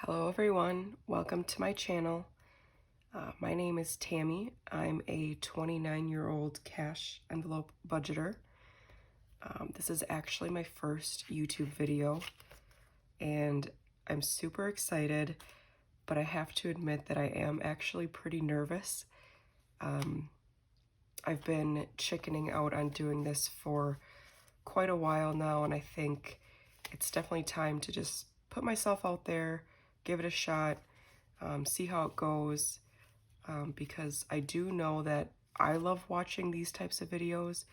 Hello everyone, welcome to my channel. My name is Tammy. I'm a 29-year-old cash envelope budgeter. This is actually my first YouTube video and I'm super excited, but I have to admit that I am actually pretty nervous. I've been chickening out on doing this for quite a while now, and I think it's definitely time to just put myself out there, give it a shot, see how it goes, because I do know that I love watching these types of videos,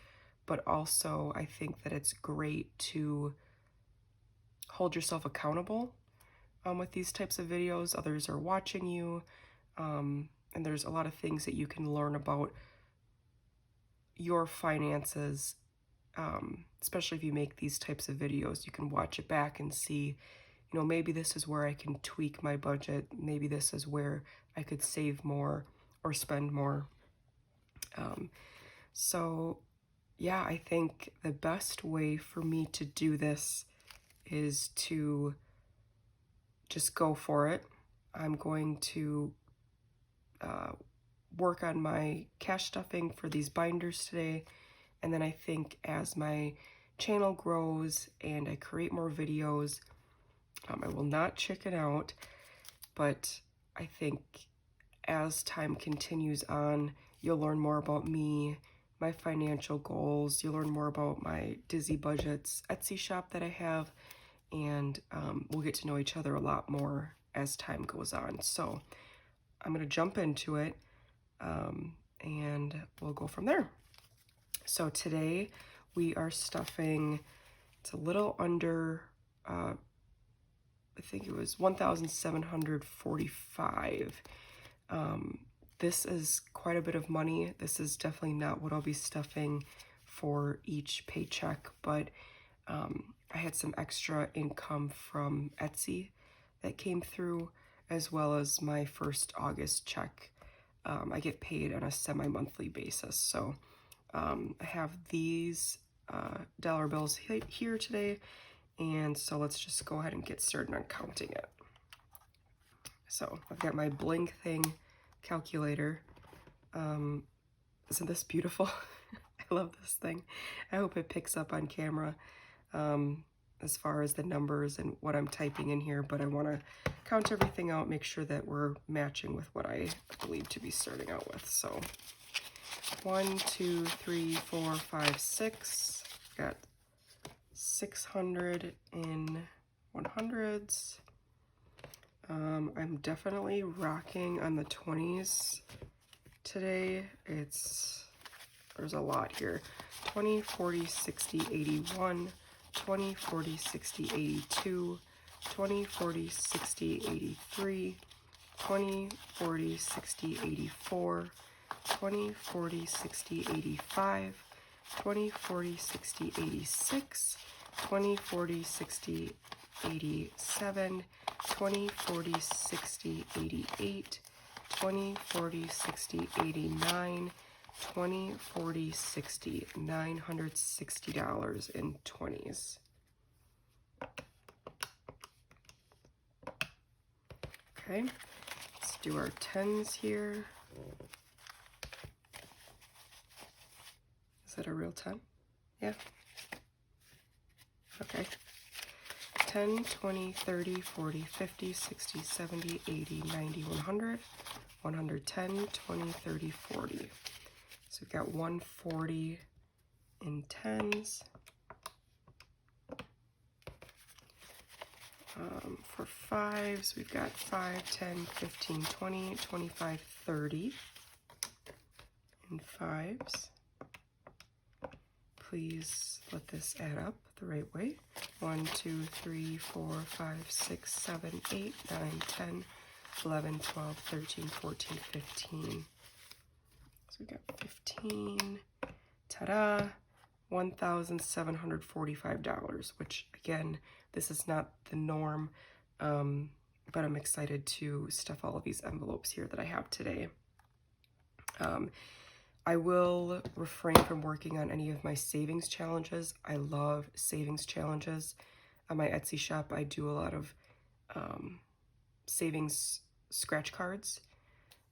but also I think that it's great to hold yourself accountable with these types of videos. Others are watching you, and there's a lot of things that you can learn about your finances, especially if you make these types of videos. You can watch it back and see, maybe this is where I can tweak my budget. Maybe this is where I could save more or spend more. So yeah, I think the best way for me to do this is to just go for it. I'm going to work on my cash stuffing for these binders today. And then I think as my channel grows and I create more videos, I will not chicken out, but I think as time continues on, you'll learn more about me, my financial goals. You'll learn more about my Dizzy Budgets Etsy shop that I have, and we'll get to know each other a lot more as time goes on. So I'm going to jump into it, and we'll go from there. So today we are stuffing, it's a little under, I think it was 1,745. This is quite a bit of money. This is definitely not what I'll be stuffing for each paycheck, but I had some extra income from Etsy that came through, as well as my first August check. I get paid on a semi-monthly basis, so I have these dollar bills here today, and so let's just go ahead and get started on counting it. So I've got my Bling thing calculator. Isn't this beautiful? I love this thing. I hope it picks up on camera as far as the numbers and what I'm typing in here, but I want to count everything out, make sure that we're matching with what I believe to be starting out with. So 1, 2, 3, 4, 5, 6. Got 600 in 100s. I'm definitely rocking on the 20s today. There's a lot here. 20, 40, 60, 81, 20, 40, 60, 82, 20, 40, 60, 83, 20, 40, 60, 84, 20, 40, 60, 85, 20, 40, 60, 86, 20, 40, 60, 87, 20, 40, 60, 88, 20, 40, 60, 89, 20, 40, 60, $960 in 20s. Okay, let's do our 10s here. Is that a real 10? Yeah. Okay. 10, 20, 30, 40, 50, 60, 70, 80, 90, 100, 110, 20, 30, 40. So we've got 140 in 10s. For 5s, we've got 5, 10, 15, 20, 25, 30 in 5s. Please let this add up the right way. 1, 2, 3, 4, 5, 6, 7, 8, 9, 10, 11, 12, 13, 14, 15. So we got 15. Ta-da! $1,745, which again, this is not the norm, but I'm excited to stuff all of these envelopes here that I have today. I will refrain from working on any of my savings challenges. I love savings challenges. On my Etsy shop, I do a lot of savings scratch cards.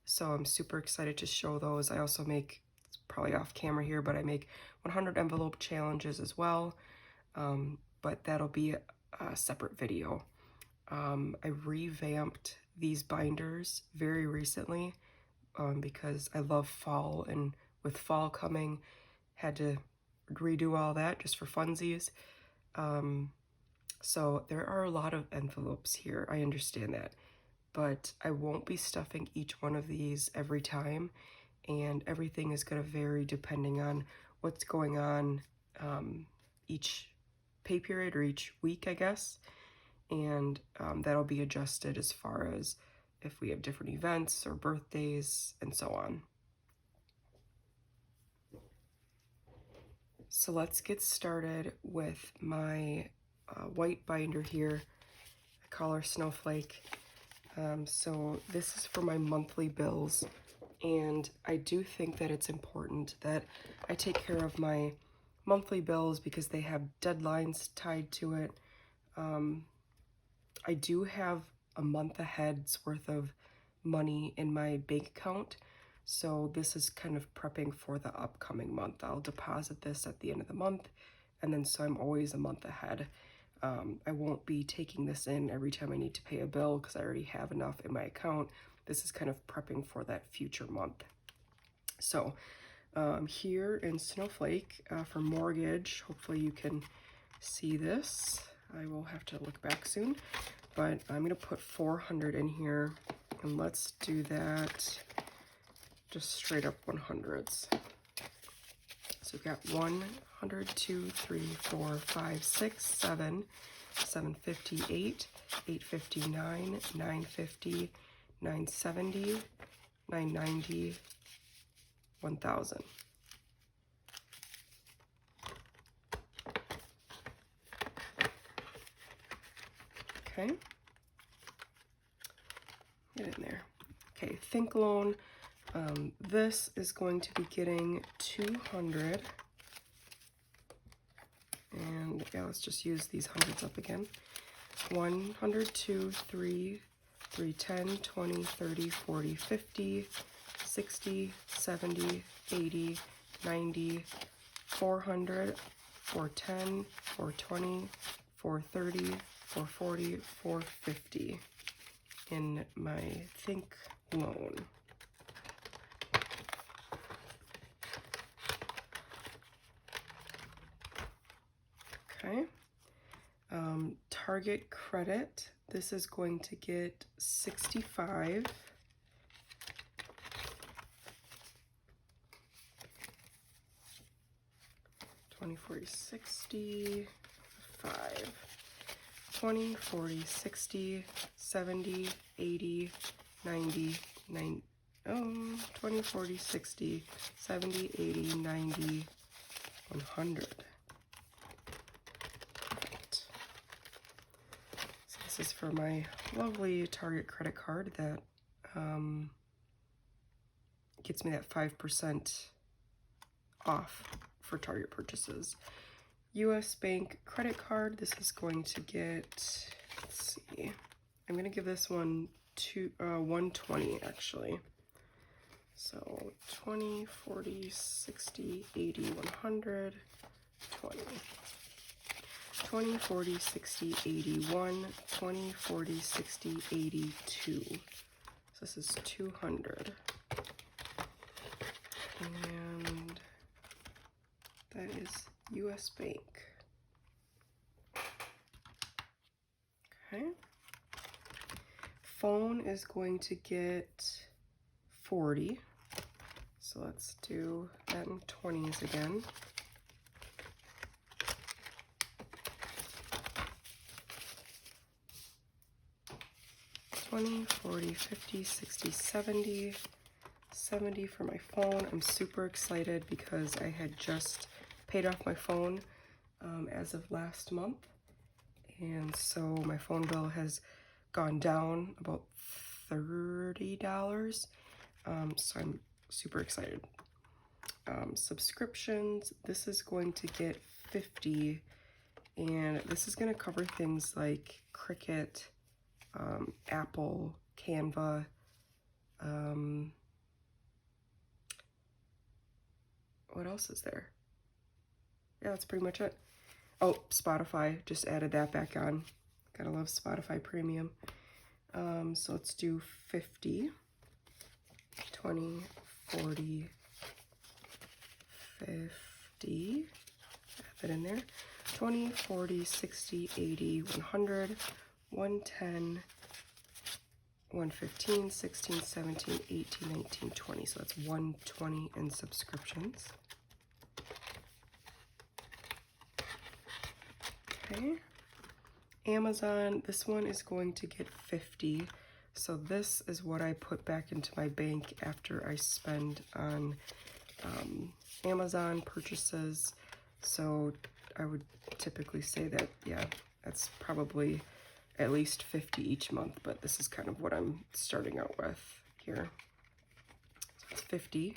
So I'm super excited to show those. I also make, it's probably off camera here, but I make 100 envelope challenges as well. But that'll be a separate video. I revamped these binders very recently because I love fall, and with fall coming, had to redo all that just for funsies. So there are a lot of envelopes here, I understand that, but I won't be stuffing each one of these every time, and everything is going to vary depending on what's going on each pay period or each week, I guess, and that'll be adjusted as far as if we have different events or birthdays and so on. So let's get started with my white binder here. I call her Snowflake. So this is for my monthly bills, and I do think that it's important that I take care of my monthly bills because they have deadlines tied to it. I do have a month ahead's worth of money in my bank account, so this is kind of prepping for the upcoming month. I'll deposit this at the end of the month, and then so I'm always a month ahead. I won't be taking this in every time I need to pay a bill because I already have enough in my account. This is kind of prepping for that future month. So here in Snowflake for mortgage, hopefully you can see this. I will have to look back soon, but I'm going to put 400 in here, and let's do that just straight up 100s. So we've got 100, 2, 3, 4, 5, 6, 7, 758, 859, 950, 970, 990, 1000. Okay. Get in there. Okay, Think Loan. This is going to be getting 200. And yeah, let's just use these hundreds up again. 100, 2, 3, 3, 10, 20, 30, 40, 50, 60, 70, 80, 90, 400, 410, 420, 430, 440, 450 in my Think Loan. Okay. Target credit, this is going to get 65. $20, $40, $60, 5. 20, 40, 60, 70, 80, 90, 9, 20, 40, 60, 70, 80, 90, 100. Perfect. So this is for my lovely Target credit card that gets me that 5% off for Target purchases. US Bank credit card, this is going to get, let's see, I'm going to give this one 120 actually. So 20, 40, 60, 80, 100, 20. 20, 40, 60, 81, 20, 40, 60, 82. So this is 200. And that is US Bank. Okay. Phone is going to get 40. So let's do that in 20s again. $20, $40, $50, $60, $70. 70 for my phone. I'm super excited because I had just paid off my phone as of last month, and so my phone bill has gone down about $30, so I'm super excited. Subscriptions, this is going to get 50, and this is going to cover things like Cricket, Apple, Canva, what else is there? Yeah, that's pretty much it. Oh, Spotify, just added that back on. Gotta love Spotify Premium. So let's do 50, 20, 40, 50, add that in there. 20, 40, 60, 80, 100, 110, 115, 16, 17, 18, 19, 20. So that's 120 in subscriptions. Okay. Amazon, this one is going to get 50. So this is what I put back into my bank after I spend on Amazon purchases. So I would typically say that, yeah, that's probably at least 50 each month, but this is kind of what I'm starting out with here. So it's 50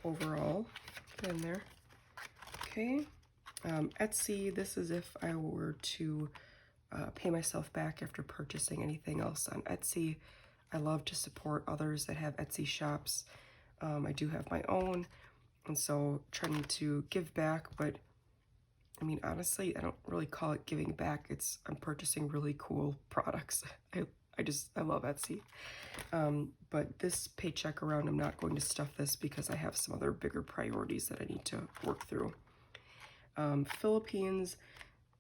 overall in there. Okay. Etsy, this is if I were to pay myself back after purchasing anything else on Etsy. I love to support others that have Etsy shops. I do have my own, and so trying to give back, but I mean, honestly, I don't really call it giving back. I'm purchasing really cool products. I love Etsy. But this paycheck around, I'm not going to stuff this because I have some other bigger priorities that I need to work through. Philippines,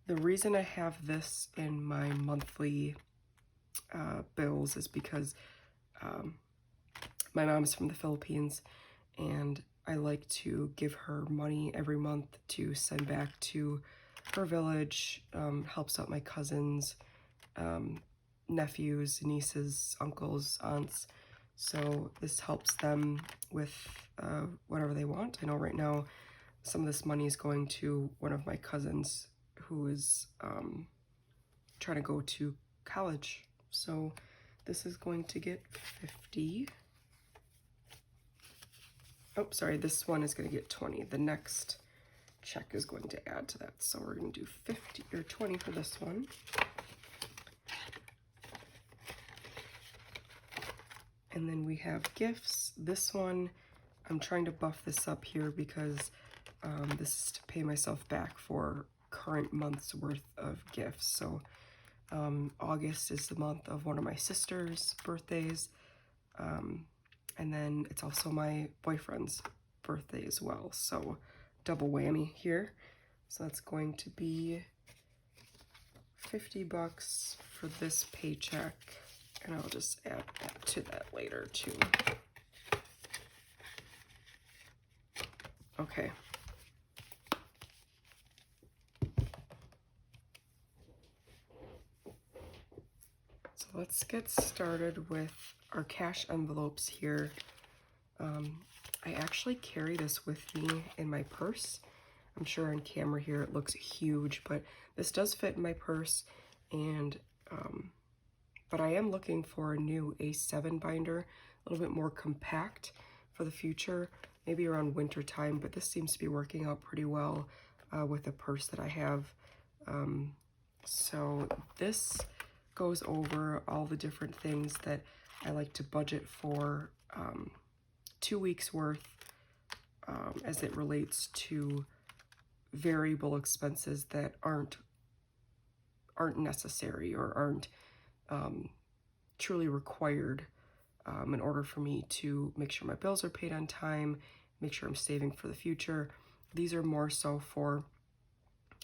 the reason I have this in my monthly bills is because my mom's from the Philippines, and I like to give her money every month to send back to her village. Helps out my cousins, nephews, nieces, uncles, aunts. So this helps them with whatever they want. I know right now some of this money is going to one of my cousins who is trying to go to college. So this is going to get 50. Oh, sorry, this one is going to get 20. The next check is going to add to that. So we're going to do 50 or 20 for this one. And then we have gifts. This one, I'm trying to buff this up here because this is to pay myself back for current month's worth of gifts. So August is the month of one of my sister's birthdays. And then it's also my boyfriend's birthday as well. So double whammy here. So that's going to be $50 for this paycheck. And I'll just add that to that later too. Okay. So let's get started with our cash envelopes here. I actually carry this with me in my purse. I'm sure on camera here it looks huge, but this does fit in my purse. And but I am looking for a new A7 binder, a little bit more compact for the future, maybe around winter time, but this seems to be working out pretty well with the purse that I have. So this goes over all the different things that I like to budget for 2 weeks worth as it relates to variable expenses that aren't necessary or aren't truly required in order for me to make sure my bills are paid on time, make sure I'm saving for the future. These are more so for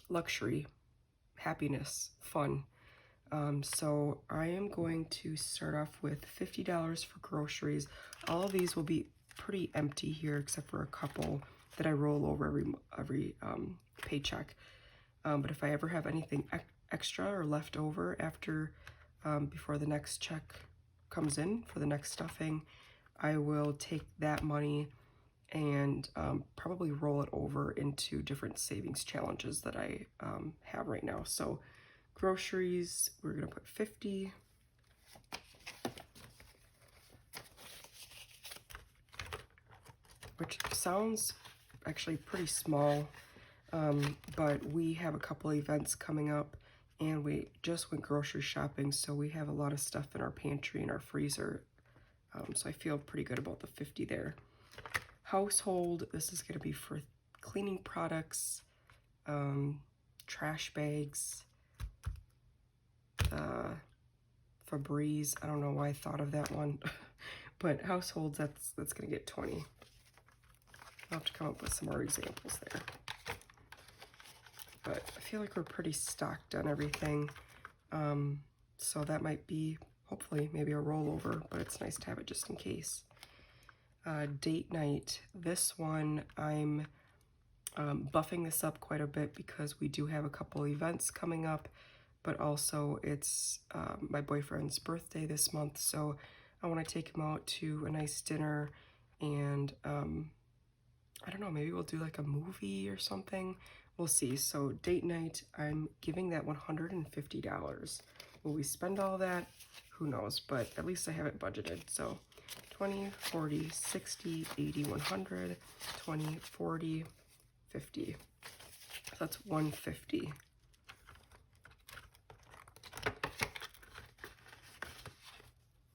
luxury, happiness, fun. So I am going to start off with $50 for groceries. All of these will be pretty empty here except for a couple that I roll over every paycheck. But if I ever have anything extra or left over after before the next check comes in for the next stuffing, I will take that money and probably roll it over into different savings challenges that I have right now. So groceries, we're gonna put 50. Which sounds actually pretty small, but we have a couple events coming up And we just went grocery shopping, so we have a lot of stuff in our pantry and our freezer. So I feel pretty good about the 50 there. Household, this is going to be for cleaning products, trash bags, Febreze. I don't know why I thought of that one. But households, that's going to get 20. I'll have to come up with some more examples there. But I feel like we're pretty stocked on everything. So that might be, hopefully, maybe a rollover, but it's nice to have it just in case. Date night. This one, I'm buffing this up quite a bit because we do have a couple events coming up, but also it's my boyfriend's birthday this month, so I want to take him out to a nice dinner, and I don't know, maybe we'll do like a movie or something. We'll see. So date night, I'm giving that $150. Will we spend all that? Who knows, but at least I have it budgeted. So 20, 40, 60, 80, 100, 20, 40, 50. So that's 150.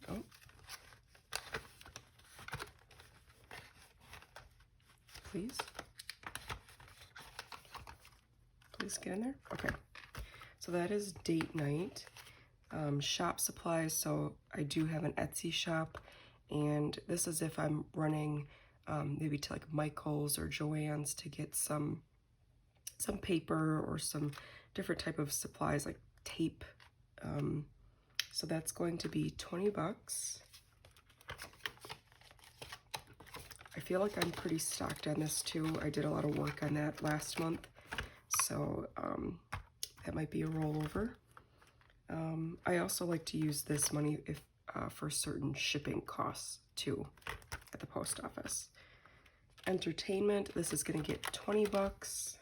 Oh. Please. Please get in there. Okay. So that is date night. Shop supplies. So I do have an Etsy shop, and this is if I'm running maybe to like Michael's or Joann's to get some paper or some different type of supplies like tape. So that's going to be 20 bucks. I feel like I'm pretty stocked on this too. I did a lot of work on that last month, so that might be a rollover. I also like to use this money if for certain shipping costs too at the post office. Entertainment, this is going to get 20 bucks.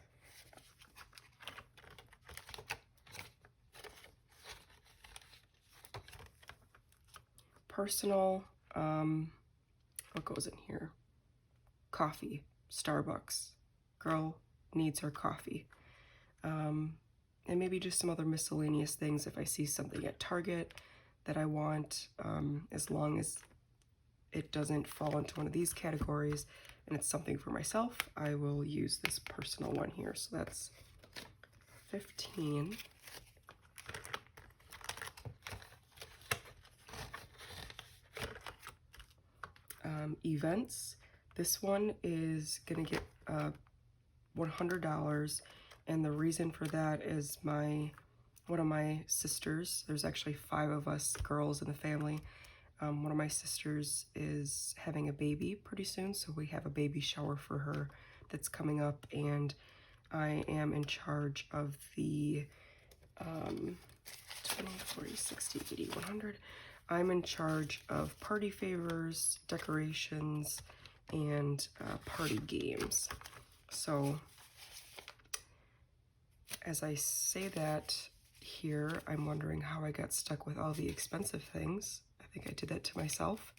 Personal, what goes in here? Coffee, Starbucks. Girl needs her coffee. And maybe just some other miscellaneous things if I see something at Target that I want, as long as it doesn't fall into one of these categories and it's something for myself, I will use this personal one here. So that's 15. Events. This one is gonna get $100, and the reason for that is one of my sisters, there's actually 5 of us girls in the family, one of my sisters is having a baby pretty soon, so we have a baby shower for her that's coming up, and I am in charge of the 20, 40, 60, 80, 100. I'm in charge of party favors, decorations, and party games. So as I say that here, I'm wondering how I got stuck with all the expensive things. I think I did that to myself.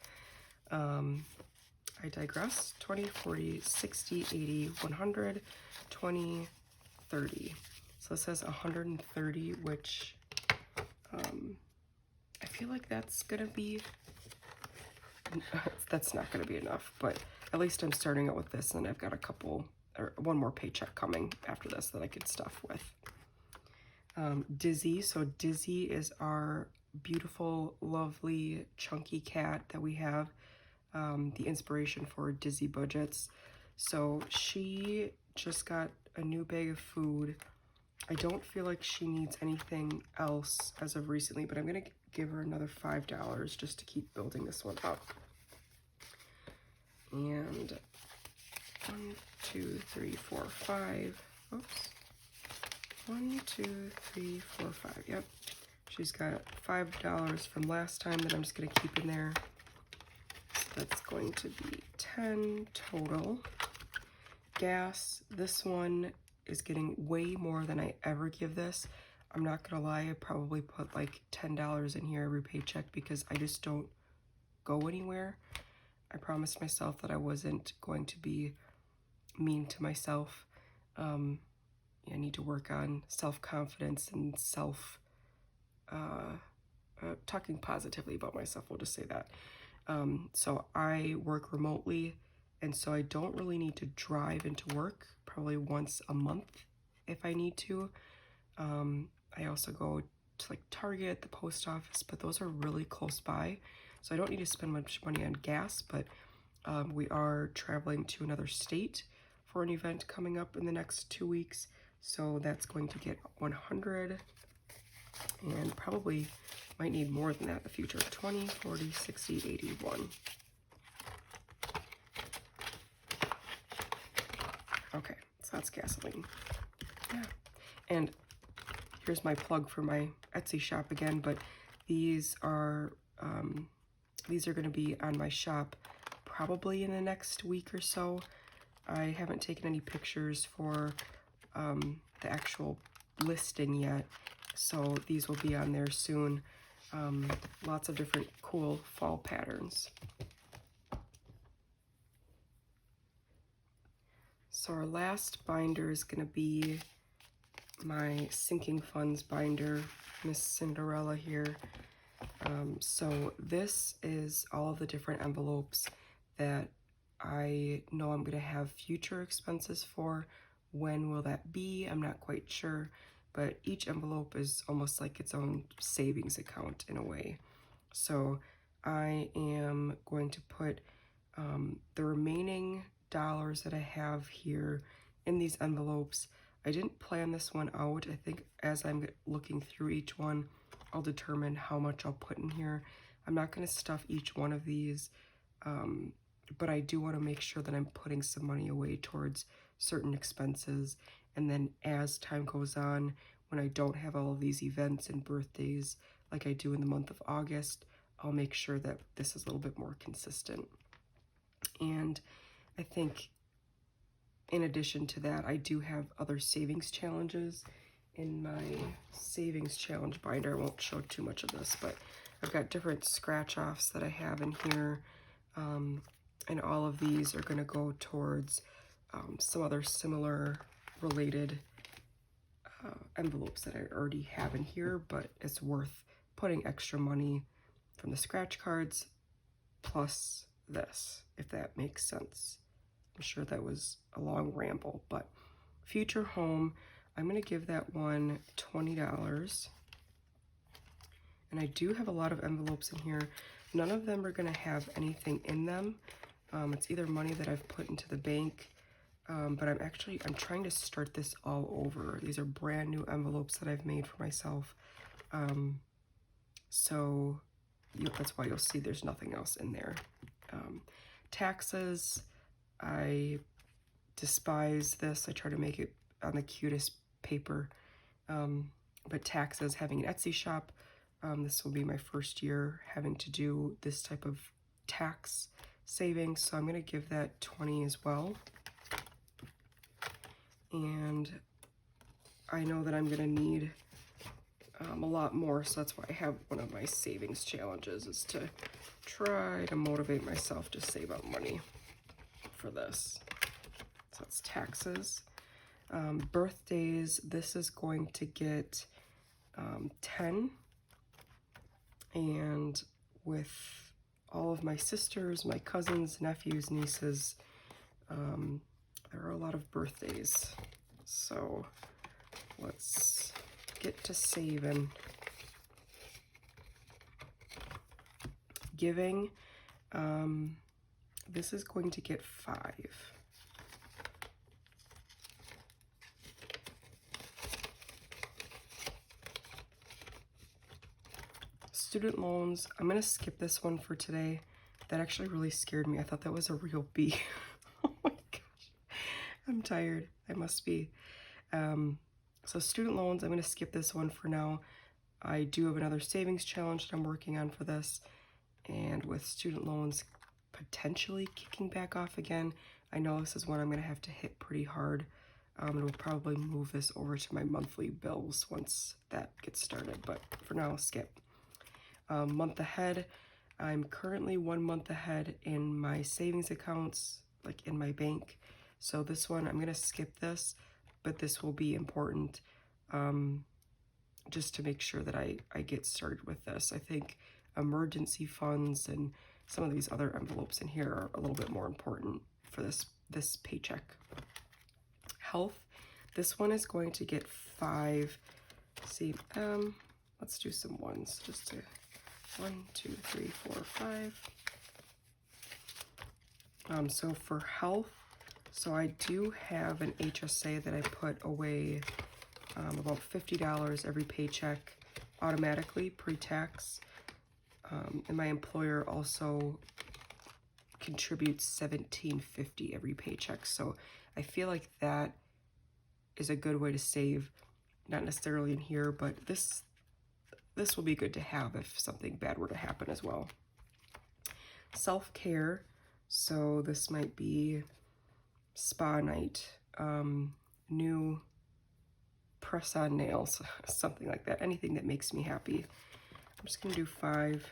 I digress. 20, 40, 60, 80, 100, 20, 30. So it says 130, which I feel like that's gonna be, that's not gonna be enough, but at least I'm starting out with this, and I've got a couple, or one more paycheck coming after this that I could stuff with. Dizzy. So Dizzy is our beautiful, lovely, chunky cat that we have, the inspiration for Dizzy Budgets. So she just got a new bag of food. I don't feel like she needs anything else as of recently, but I'm going to give her another $5 just to keep building this one up. And 1, 2, 3, 4, 5. Oops. 1, 2, 3, 4, 5. Yep. She's got $5 from last time that I'm just going to keep in there. So that's going to be 10 total. Gas. This one is getting way more than I ever give this. I'm not gonna lie, I probably put like $10 in here every paycheck because I just don't go anywhere. I promised myself that I wasn't going to be mean to myself. I need to work on self-confidence and self talking positively about myself, we'll just say that. So I work remotely, and so I don't really need to drive into work, probably once a month if I need to. I also go to like Target, the post office, but those are really close by. So I don't need to spend much money on gas, but we are traveling to another state for an event coming up in the next 2 weeks. So that's going to get 100, and probably might need more than that in the future. 20, 40, 60, 81. Okay, so that's gasoline. Yeah. And here's my plug for my Etsy shop again, but these are going to be on my shop probably in the next week or so. I haven't taken any pictures for the actual listing yet, so these will be on there soon. Lots of different cool fall patterns. So our last binder is going to be my sinking funds binder, Miss Cinderella here. So this is all of the different envelopes that I know I'm going to have future expenses for. When will that be? I'm not quite sure, but each envelope is almost like its own savings account in a way. So I am going to put the remaining dollars that I have here in these envelopes. I didn't plan this one out. I think as I'm looking through each one, I'll determine how much I'll put in here. I'm not going to stuff each one of these, but I do want to make sure that I'm putting some money away towards certain expenses. And then as time goes on, when I don't have all of these events and birthdays like I do in the month of August, I'll make sure that this is a little bit more consistent. And I think in addition to that, I do have other savings challenges in my savings challenge binder. I won't show too much of this, but I've got different scratch offs that I have in here. And all of these are going to go towards some other similar related envelopes that I already have in here, but it's worth putting extra money from the scratch cards plus this, if that makes sense. I'm sure that was a long ramble, but future home, I'm going to give that one $20. And I do have a lot of envelopes in here. None of them are going to have anything in them. It's either money that I've put into the bank, but I'm trying to start this all over. These are brand new envelopes that I've made for myself. So that's why you'll see there's nothing else in there. Taxes, I despise this. I try to make it on the cutest paper. But taxes, having an Etsy shop, this will be my first year having to do this type of tax savings, so I'm going to give that 20 as well. And I know that I'm going to need a lot more, so that's why I have one of my savings challenges, is to try to motivate myself to save up money for this. So that's taxes. Birthdays, this is going to get 10, and with all of my sisters, my cousins, nephews, nieces, there are a lot of birthdays, so let's get to saving. Giving, this is going to get 5. Student loans, I'm going to skip this one for today. That actually really scared me. I thought that was a real B. Oh my gosh. I'm tired. I must be. So student loans, I'm going to skip this one for now. I do have another savings challenge that I'm working on for this. And with student loans potentially kicking back off again, I know this is one I'm going to have to hit pretty hard. And we'll probably move this over to my monthly bills once that gets started. But for now, I'll skip. Month ahead, I'm currently 1 month ahead in my savings accounts, like in my bank. So this one, I'm going to skip this, but this will be important. just to make sure that I get started with this. I think emergency funds and some of these other envelopes in here are a little bit more important for this paycheck. Health, this one is going to get 5. See, let's do some ones, just to 1, 2, 3, 4, 5. So for health, so I do have an HSA that I put away about $50 every paycheck automatically pre-tax. And my employer also contributes $17.50 every paycheck. So I feel like that is a good way to save, not necessarily in here, but this will be good to have if something bad were to happen as well. Self-care, so this might be spa night, new press-on nails, something like that, anything that makes me happy. I'm just going to do 5.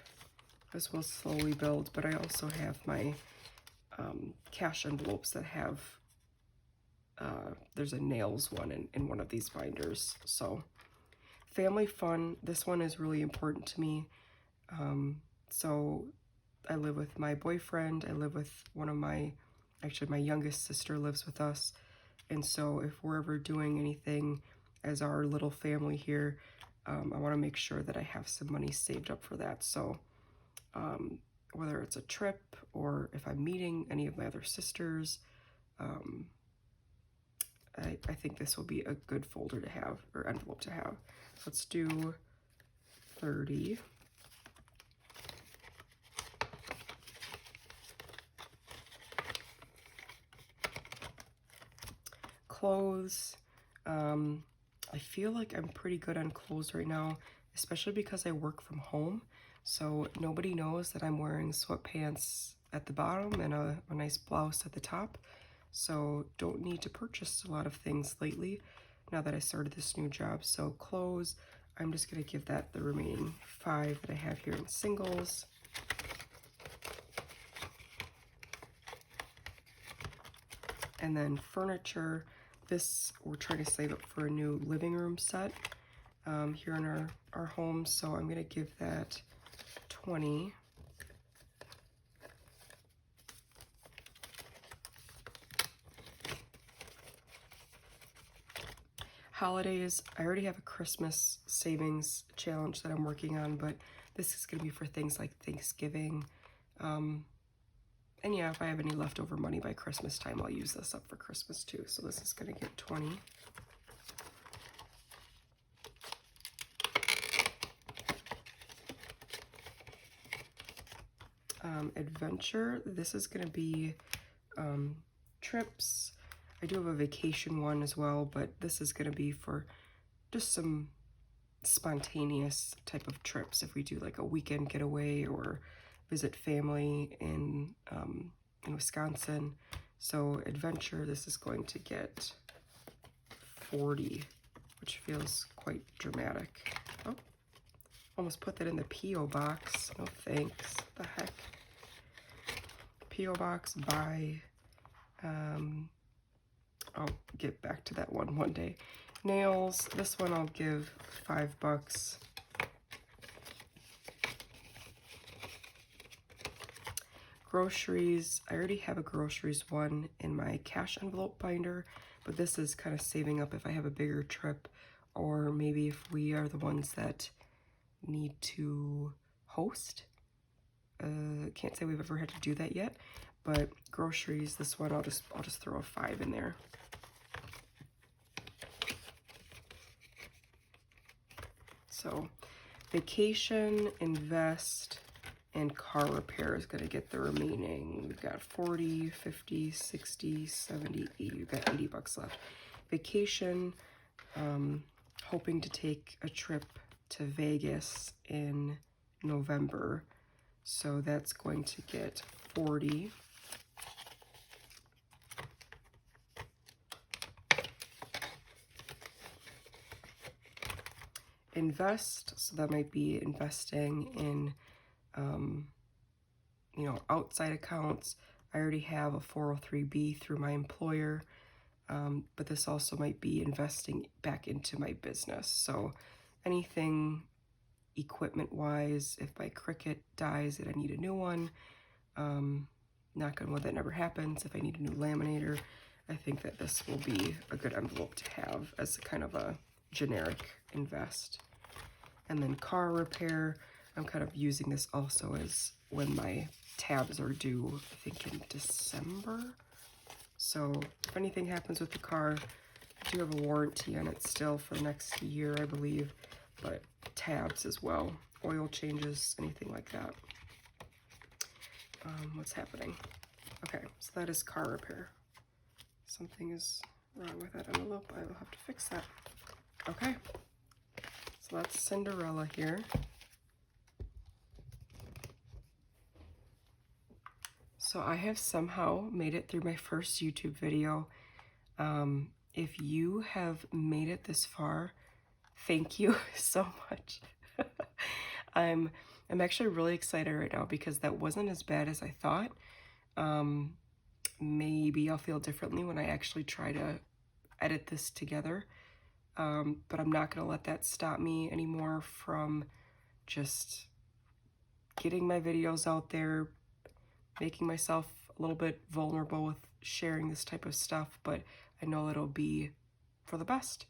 This will slowly build, but I also have my cash envelopes that have, there's a nails one in one of these binders. So family fun, this one is really important to me. So I live with my boyfriend, I live with one of my, actually my youngest sister lives with us. And so if we're ever doing anything as our little family here, I want to make sure that I have some money saved up for that. So whether it's a trip or if I'm meeting any of my other sisters, I think this will be a good folder to have, or envelope to have. Let's do 30. Clothes. I feel like I'm pretty good on clothes right now, especially because I work from home. So nobody knows that I'm wearing sweatpants at the bottom and a nice blouse at the top. So don't need to purchase a lot of things lately now that I started this new job. So clothes, I'm just going to give that the remaining 5 that I have here in singles. And then furniture, this we're trying to save up for a new living room set here in our home. So I'm going to give that 20. Holidays, I already have a Christmas savings challenge that I'm working on, but this is going to be for things like Thanksgiving. And yeah, if I have any leftover money by Christmas time, I'll use this up for Christmas too. So this is going to get 20. Adventure, this is going to be trips. I do have a vacation one as well, but this is going to be for just some spontaneous type of trips. If we do like a weekend getaway or visit family in Wisconsin. So adventure, this is going to get 40, which feels quite dramatic. Oh, almost put that in the P.O. box. No thanks. What the heck? P.O. box by, I'll get back to that one day. Nails, this one I'll give $5. Groceries, I already have a groceries one in my cash envelope binder, but this is kind of saving up if I have a bigger trip, or maybe if we are the ones that need to host. Can't say we've ever had to do that yet, but groceries, this one I'll just throw a 5 in there. So vacation, invest, and car repair is going to get the remaining. We've got 40, 50, 60, 70, 80. We've got $80 left. Vacation, hoping to take a trip to Vegas in November. So that's going to get 40. Invest, so that might be investing in outside accounts. I already have a 403b through my employer, but this also might be investing back into my business. So anything equipment-wise, if my Cricut dies and I need a new one, knock on wood that never happens. If I need a new laminator, I think that this will be a good envelope to have as kind of a generic invest. And then car repair, I'm kind of using this also as when my tabs are due, I think in December. So if anything happens with the car, I do have a warranty on it still for the next year, I believe, but tabs as well, oil changes, anything like that. What's happening? Okay, so that is car repair. Something is wrong with that envelope. I will have to fix that. Okay, so that's Cinderella here. So I have somehow made it through my first YouTube video. If you have made it this far, thank you so much. I'm actually really excited right now because that wasn't as bad as I thought. Maybe I'll feel differently when I actually try to edit this together. But I'm not going to let that stop me anymore from just getting my videos out there, making myself a little bit vulnerable with sharing this type of stuff, but I know it'll be for the best.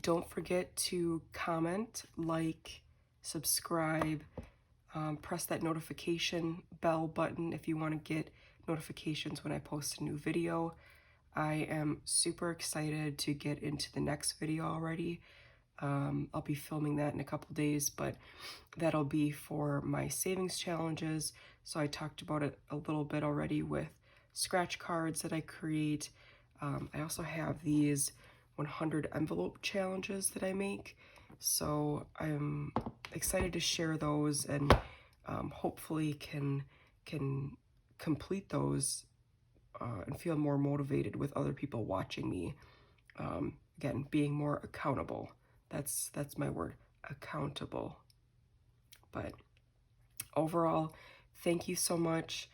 Don't forget to comment, like, subscribe, press that notification bell button if you want to get notifications when I post a new video. I am super excited to get into the next video already. I'll be filming that in a couple days, but that'll be for my savings challenges. So I talked about it a little bit already with scratch cards that I create. I also have these 100 envelope challenges that I make. So I'm excited to share those and hopefully can complete those and feel more motivated with other people watching me. Again, being more accountable. That's my word, accountable. But overall, thank you so much.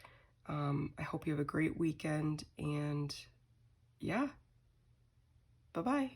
I hope you have a great weekend, and yeah, bye-bye.